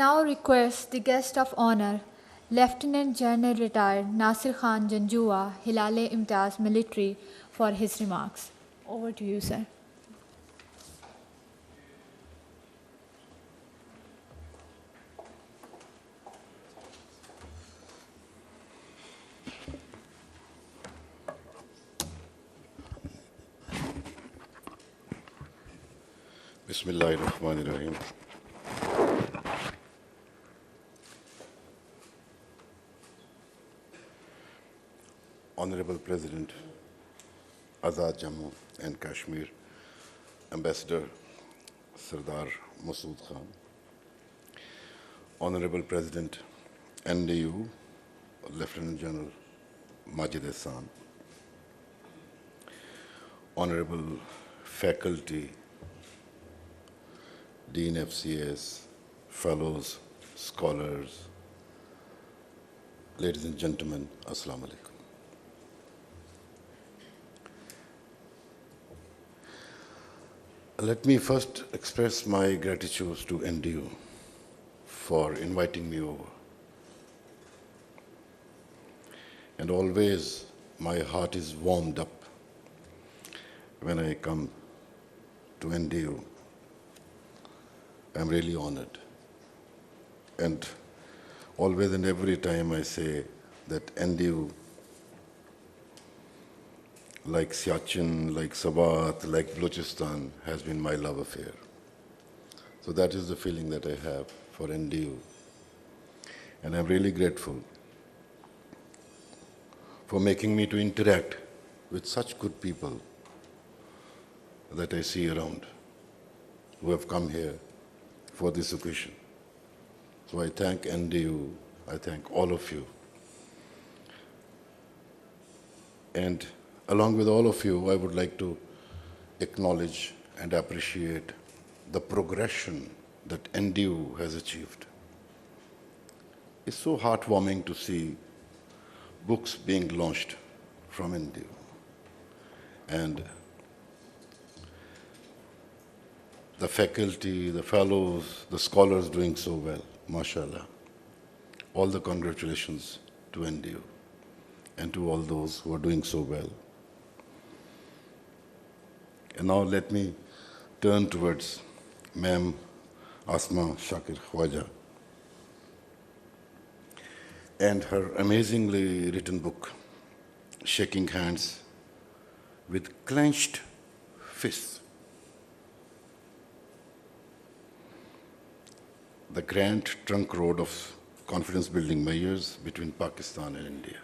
now request the guest of honor, Lieutenant General Retired Nasir Khan Janjua, Hilale-e-Imtiaz Military, for his remarks. Over to you, sir. Bismillahirrahmanirrahim. Honorable President, Azad Jammu and Kashmir, Ambassador Sardar Masood Khan, Honorable President, NDU, Lieutenant General Majid Ehsan, Honorable Faculty, Dean FCS, Fellows, Scholars, ladies and gentlemen, Assalamu alaikum. Let me first express my gratitude to NDU for inviting me over. And always my heart is warmed up when I come to NDU. I'm really honored. And always and every time I say that NDU, like Siachen, like Sabat, like Balochistan, has been my love affair. So that is the feeling that I have for NDU. And I'm really grateful for making me to interact with such good people that I see around who have come here for this occasion. So I thank NDU, I thank all of you. And along with all of you, I would like to acknowledge and appreciate the progression that NDU has achieved. It's so heartwarming to see books being launched from NDU. And the faculty, the fellows, the scholars doing so well, mashallah. All the congratulations to NDU and to all those who are doing so well. And now let me turn towards Ma'am Asma Shakir Khawaja and her amazingly written book, Shaking Hands with Clenched Fists. The grand trunk road of confidence-building measures between Pakistan and India.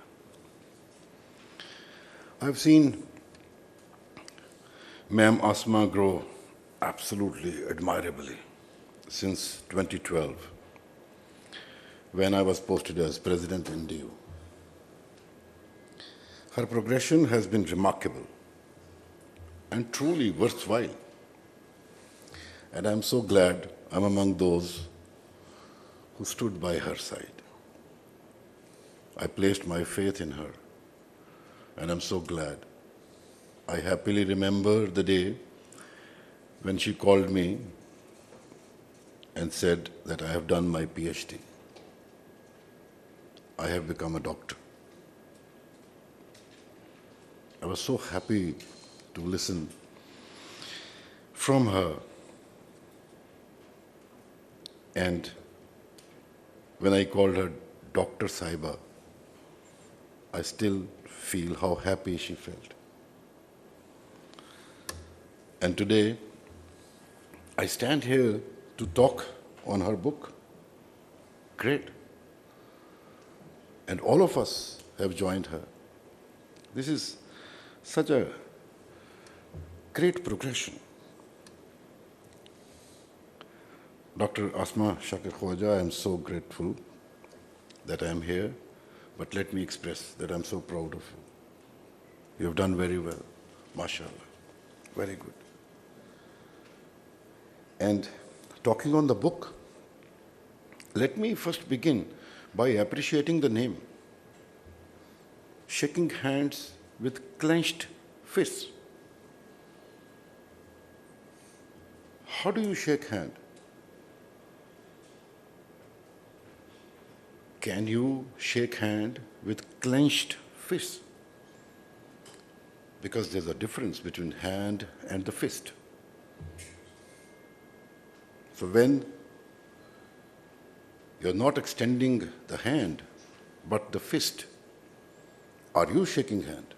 I've seen Ma'am Asma grow absolutely admirably since 2012, when I was posted as President NDU. Her progression has been remarkable and truly worthwhile. And I'm so glad I'm among those who stood by her side. I placed my faith in her, and I'm so glad. I happily remember the day when she called me and said that I have done my PhD. I have become a doctor. I was so happy to listen from her. And when I called her Dr. Saiba, I still feel how happy she felt. And today, I stand here to talk on her book. Great. And all of us have joined her. This is such a great progression. Dr. Asma Shakir Khawaja, I am so grateful that I am here, but let me express that I'm so proud of you. You have done very well, mashallah, very good. And talking on the book, let me first begin by appreciating the name. Shaking Hands with Clenched Fists. How do you shake hand? can you shake hand with clenched fists? Because there's a difference between hand and the fist. So when you're not extending the hand, but the fist, are you shaking hand?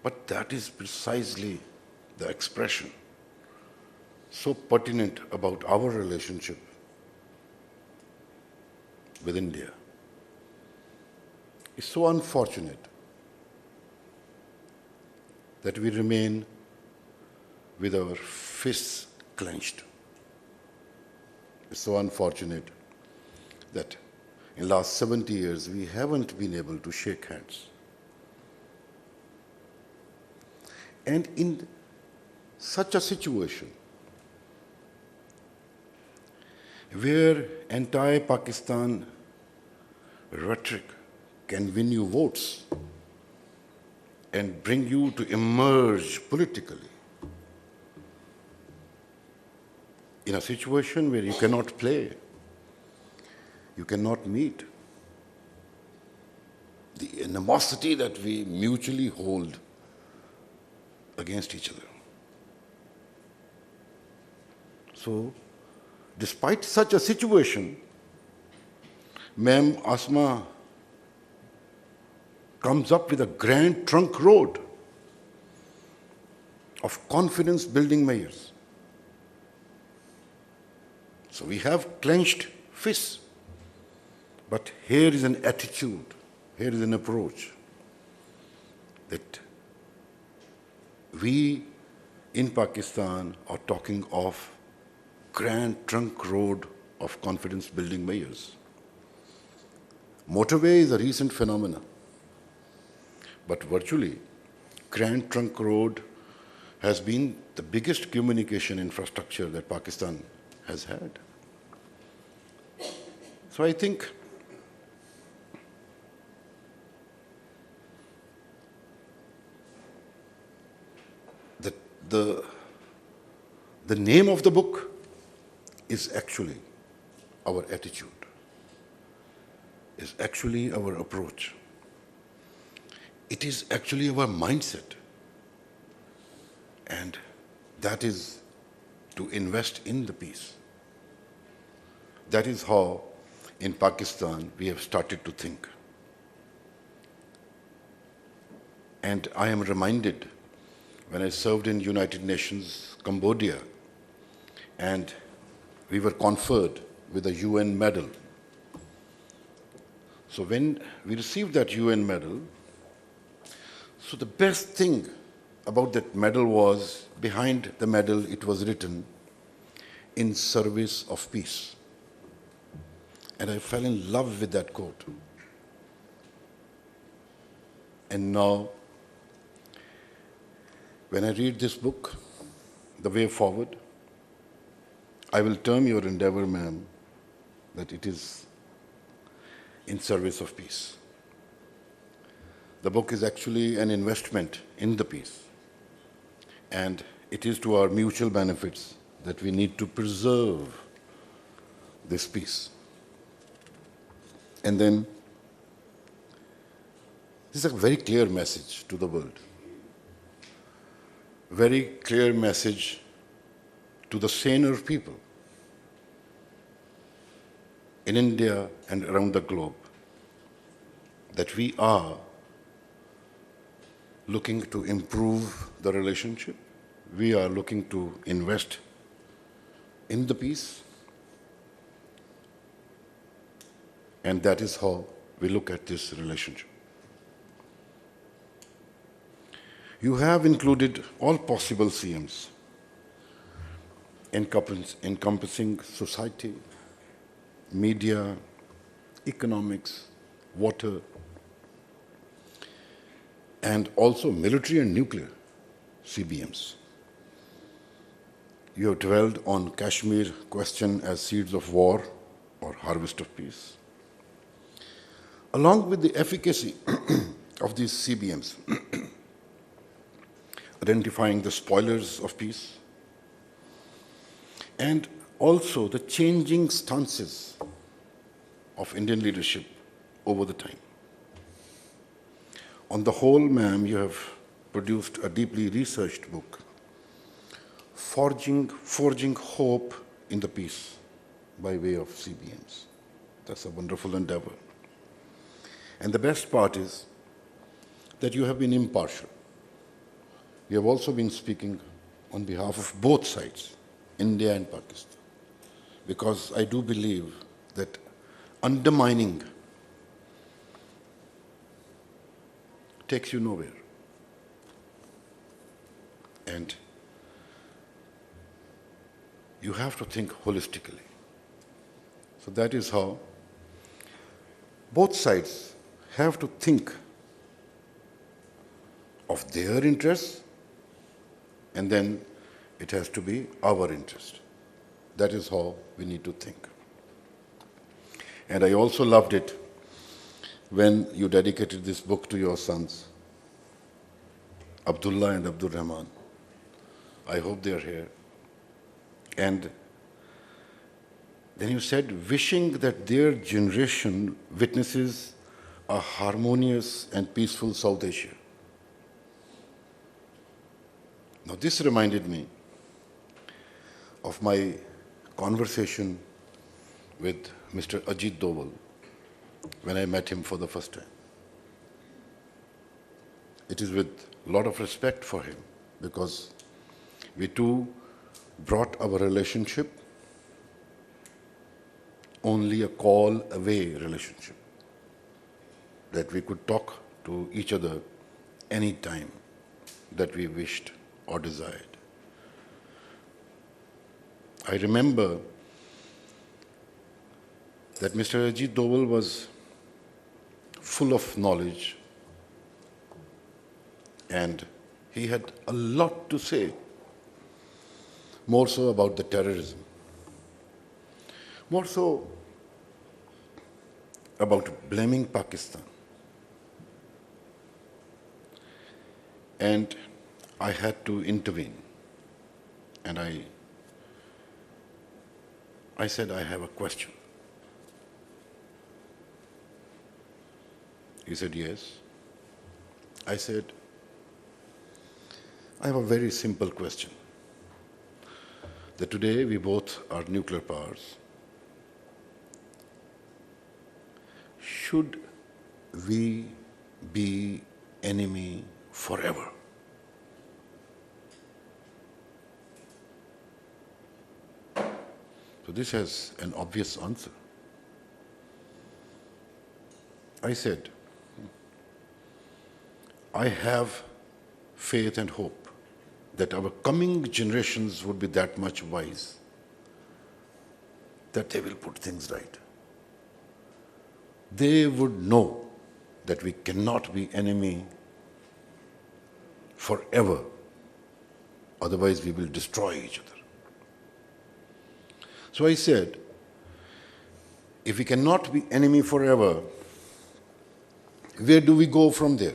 But that is precisely the expression so pertinent about our relationship with India. It's so unfortunate that we remain with our fists clenched. It's so unfortunate that in the last 70 years we haven't been able to shake hands. And in such a situation, where anti-Pakistan rhetoric can win you votes and bring you to emerge politically, in a situation where you cannot play, you cannot meet, the animosity that we mutually hold against each other. So, despite such a situation, Ma'am Asma comes up with a grand trunk road of confidence building measures. So we have clenched fists, but here is an attitude, here is an approach that we in Pakistan are talking of grand trunk road of confidence building measures. Motorway is a recent phenomenon, but virtually grand trunk road has been the biggest communication infrastructure that Pakistan has had. So I think that the name of the book is actually our attitude, is actually our approach. It is actually our mindset. And that is to invest in the peace. That is how in Pakistan we have started to think. And I am reminded when I served in United Nations, Cambodia, and we were conferred with a UN medal. So when we received that UN medal, so the best thing about that medal was, behind the medal it was written, "In service of peace." And I fell in love with that quote. And now, when I read this book, The Way Forward, I will term your endeavor, ma'am, that it is in service of peace. The book is actually an investment in the peace. And it is to our mutual benefits that we need to preserve this peace. And then, this is a very clear message to the world. Very clear message to the saner people in India and around the globe, that we are looking to improve the relationship. We are looking to invest in the peace. And that is how we look at this relationship. You have included all possible CMs, encompassing society, media, economics, water, and also military and nuclear CBMs. You have dwelled on Kashmir question as seeds of war or harvest of peace. Along with the efficacy of these CBMs, identifying the spoilers of peace, and also the changing stances of Indian leadership over the time. On the whole, ma'am, you have produced a deeply researched book, Forging Hope in the Peace by way of CBMs. That's a wonderful endeavor. And the best part is that you have been impartial. You have also been speaking on behalf of both sides, India and Pakistan, because I do believe that undermining takes you nowhere. And you have to think holistically. So that is how both sides have to think of their interests, and then it has to be our interest. That is how we need to think. And I also loved it when you dedicated this book to your sons, Abdullah and Abdul Rahman. I hope they are here. And then you said, wishing that their generation witnesses a harmonious and peaceful South Asia. Now this reminded me of my conversation with Mr. Ajit Doval when I met him for the first time. It is with a lot of respect for him, because we two brought our relationship only a call away relationship, that we could talk to each other any time that we wished or desired. I remember that Mr. Ajit Doval was full of knowledge, and he had a lot to say, more so about the terrorism, more so about blaming Pakistan. And I had to intervene. And I said, I have a question. He said, yes. I said, I have a very simple question. That today we both are nuclear powers. Should we be enemy forever? So this has an obvious answer. I said, I have faith and hope that our coming generations would be that much wise that they will put things right. They would know that we cannot be enemy forever, otherwise we will destroy each other. So I said, if we cannot be enemy forever, where do we go from there?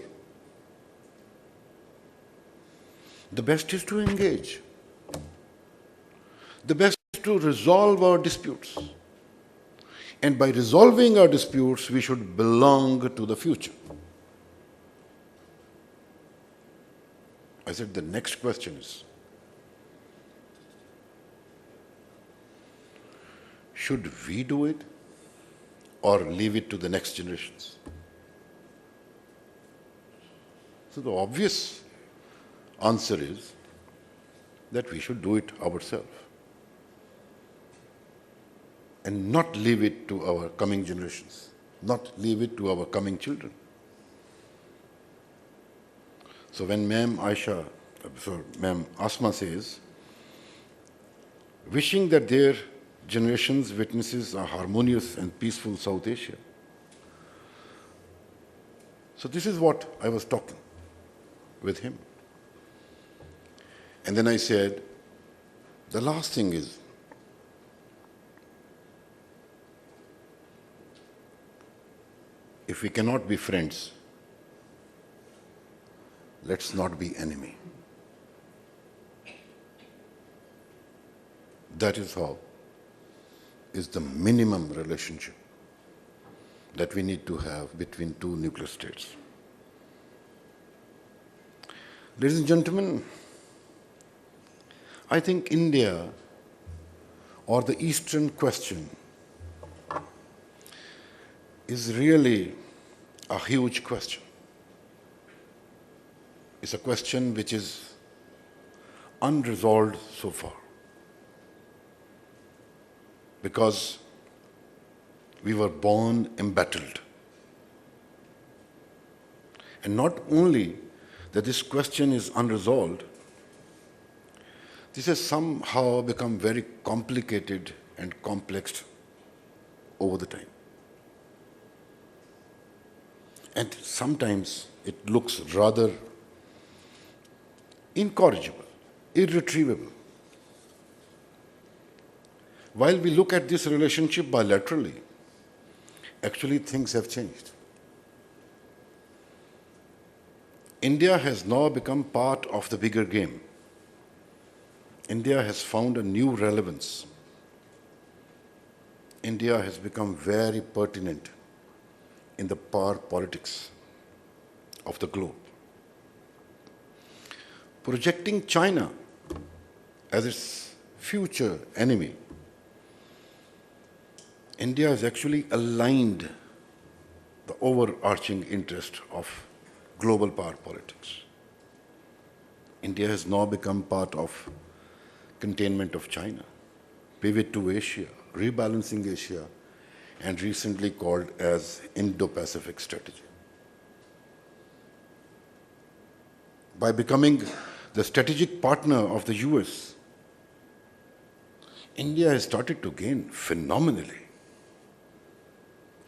The best is to engage. The best is to resolve our disputes. And by resolving our disputes, we should belong to the future. I said, the next question is, should we do it or leave it to the next generations? So the obvious answer is that we should do it ourselves and not leave it to our coming generations, not leave it to our coming children. So when Ma'am Asma says, wishing that their generations witnesses a harmonious and peaceful South Asia. So this is what I was talking with him. And then I said, the last thing is, if we cannot be friends, let's not be enemy. That is how is the minimum relationship that we need to have between two nuclear states. Ladies and gentlemen, I think India, or the Eastern question, is really a huge question. It's a question which is unresolved so far, because we were born embattled. And not only that this question is unresolved, this has somehow become very complicated and complex over the time. And sometimes it looks rather incorrigible, irretrievable. While we look at this relationship bilaterally, actually things have changed. India has now become part of the bigger game. India has found a new relevance. India has become very pertinent in the power politics of the globe. Projecting China as its future enemy, India has actually aligned the overarching interest of global power politics. India has now become part of containment of China, pivot to Asia, rebalancing Asia, and recently called as Indo-Pacific strategy. By becoming the strategic partner of the US, India has started to gain phenomenally.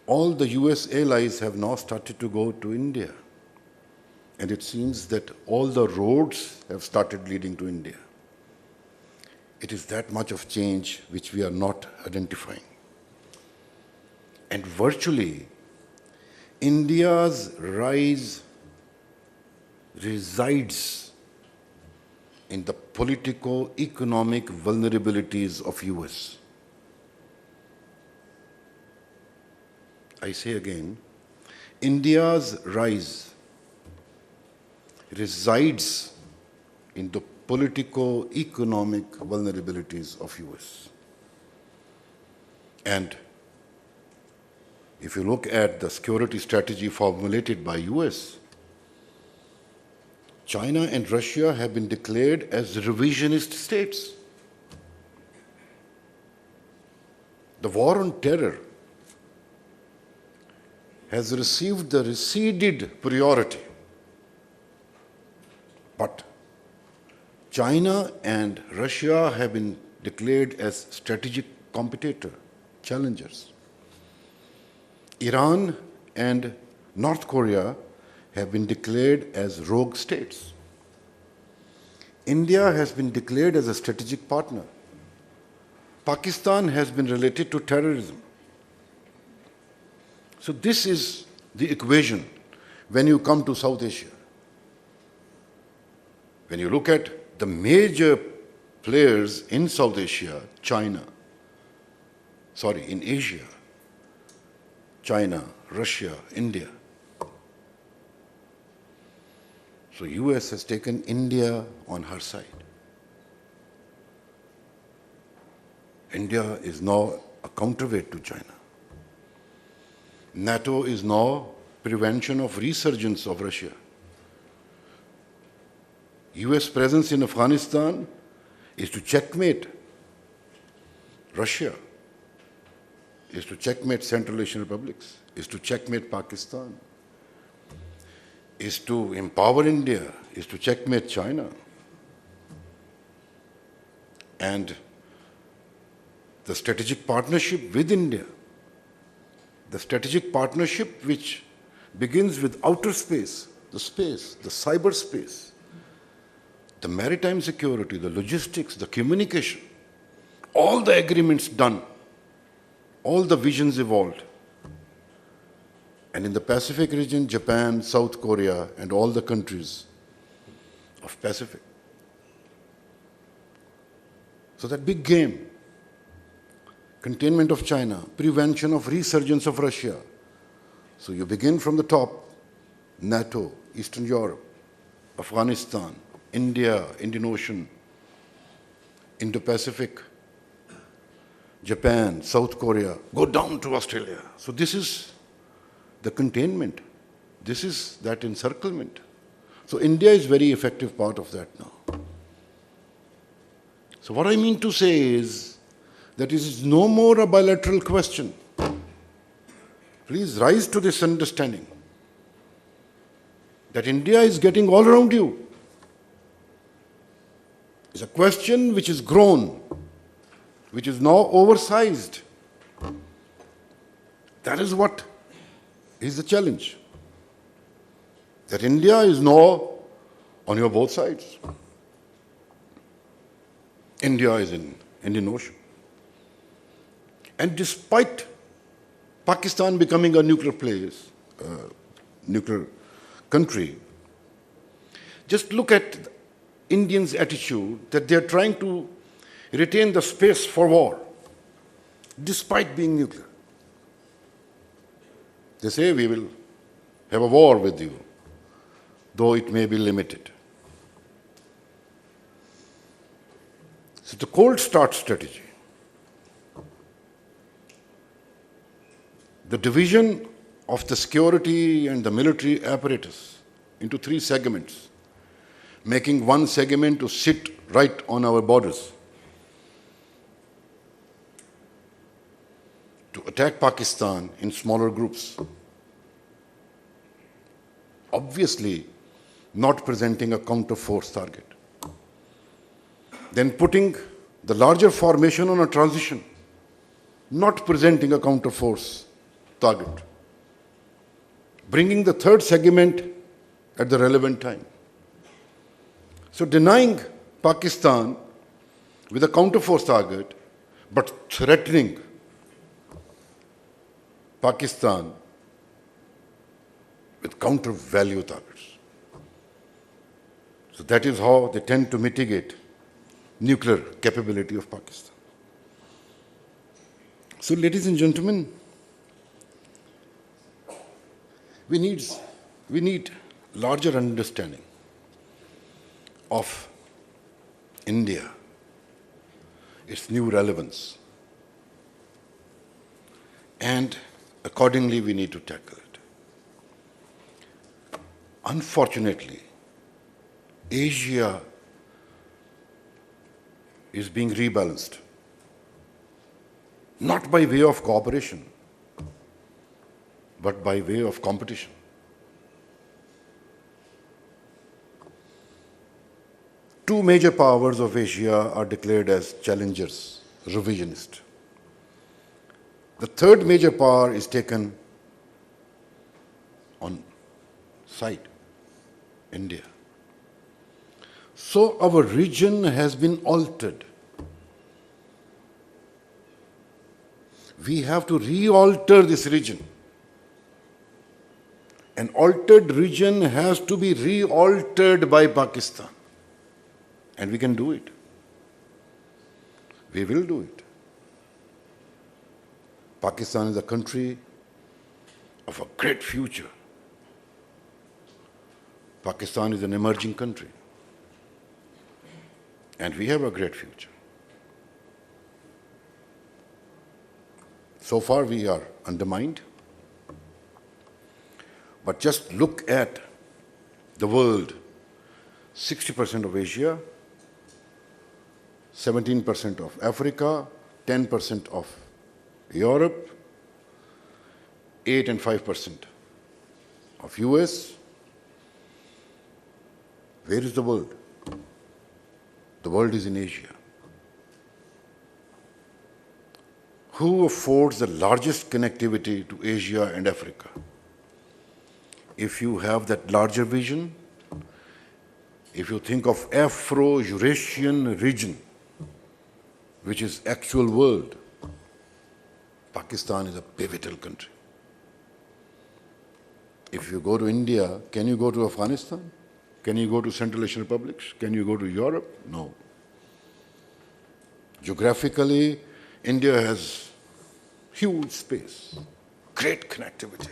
All the US allies have now started to go to India. And it seems that all the roads have started leading to India. It is that much of change which we are not identifying. And virtually, India's rise resides in the politico-economic vulnerabilities of US. I say again, India's rise resides in the politico-economic vulnerabilities of US. And if you look at the security strategy formulated by US, China and Russia have been declared as revisionist states. The war on terror has received the receded priority. But China and Russia have been declared as strategic competitor, challengers. Iran and North Korea have been declared as rogue states. India has been declared as a strategic partner. Pakistan has been related to terrorism. So this is the equation when you come to South Asia. When you look at the major players in South Asia, in Asia, China, Russia, India. So US has taken India on her side. India is now a counterweight to China. NATO is now prevention of resurgence of Russia. US presence in Afghanistan is to checkmate Russia, is to checkmate Central Asian republics, is to checkmate Pakistan, is to empower India, is to checkmate China. And the strategic partnership with India, the strategic partnership which begins with outer space, the cyberspace, the maritime security, the logistics, the communication, all the agreements done, all the visions evolved. And in the Pacific region, Japan, South Korea, and all the countries of Pacific. So that big game, containment of China, prevention of resurgence of Russia, So you begin from the top, NATO, Eastern Europe, Afghanistan, India, Indian Ocean, Indo-Pacific, Japan, South Korea, go down to Australia. So this is the containment. This is that encirclement. So India is very effective part of that now. So what I mean to say is that it is no more a bilateral question. Please rise to this understanding that India is getting all around you. It's a question which is grown, which is now oversized. That is what is the challenge. That India is now on your both sides. India is in Indian Ocean. And despite Pakistan becoming a nuclear place, nuclear country, just look at Indians' attitude that they are trying to retain the space for war, despite being nuclear. They say, we will have a war with you, though it may be limited. So the cold start strategy, the division of the security and the military apparatus into three segments, making one segment to sit right on our borders, to attack Pakistan in smaller groups, obviously not presenting a counter-force target. Then putting the larger formation on a transition, not presenting a counter-force target. Bringing the third segment at the relevant time. So denying Pakistan with a counter-force target, but threatening Pakistan with counter-value targets. So that is how they tend to mitigate nuclear capability of Pakistan. So ladies and gentlemen, we need larger understanding of India, its new relevance, and accordingly we need to tackle it. Unfortunately, Asia is being rebalanced, not by way of cooperation, but by way of competition. Two major powers of Asia are declared as challengers, revisionist. The third major power is taken on side, India. So our region has been altered. We have to re-alter this region. An altered region has to be re-altered by Pakistan. And we can do it. We will do it. Pakistan is a country of a great future. Pakistan is an emerging country. And we have a great future. So far we are undermined. But just look at the world. 60% of Asia, 17% of Africa, 10% of Europe, 8 and 5% of US. Where is the world? The world is in Asia. Who affords the largest connectivity to Asia and Africa? If you have that larger vision, if you think of Afro-Eurasian region, which is actual world, Pakistan is a pivotal country. If you go to India, can you go to Afghanistan? Can you go to Central Asian republics? Can you go to Europe? No. Geographically, India has huge space, great connectivity.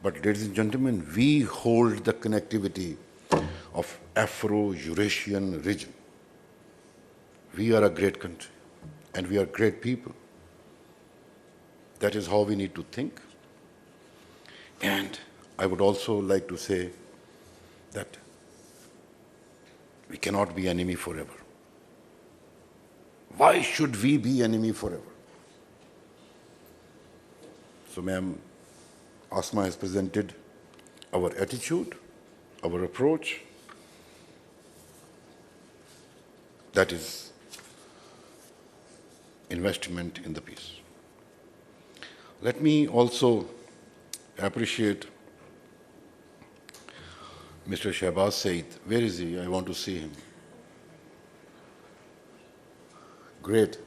But ladies and gentlemen, we hold the connectivity of Afro-Eurasian region. We are a great country, and we are great people. That is how we need to think. And I would also like to say that we cannot be enemy forever. Why should we be enemy forever? So, ma'am, Asma has presented our attitude, our approach. That is investment in the peace. Let me also appreciate Mr. Shahbaz Saeed. Where is he? I want to see him. Great.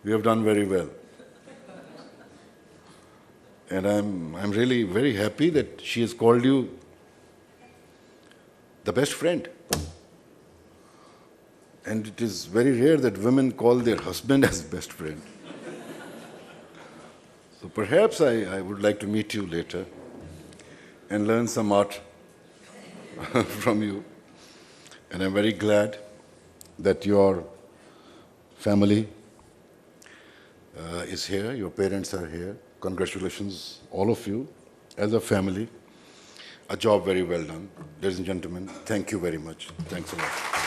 We have done very well. And I'm really very happy that she has called you the best friend. And it is very rare that women call their husband as best friend. So perhaps I would like to meet you later and learn some art from you. And I'm very glad that your family is here, your parents are here. Congratulations, all of you, as a family. A job very well done. Ladies and gentlemen, thank you very much. Thanks a lot.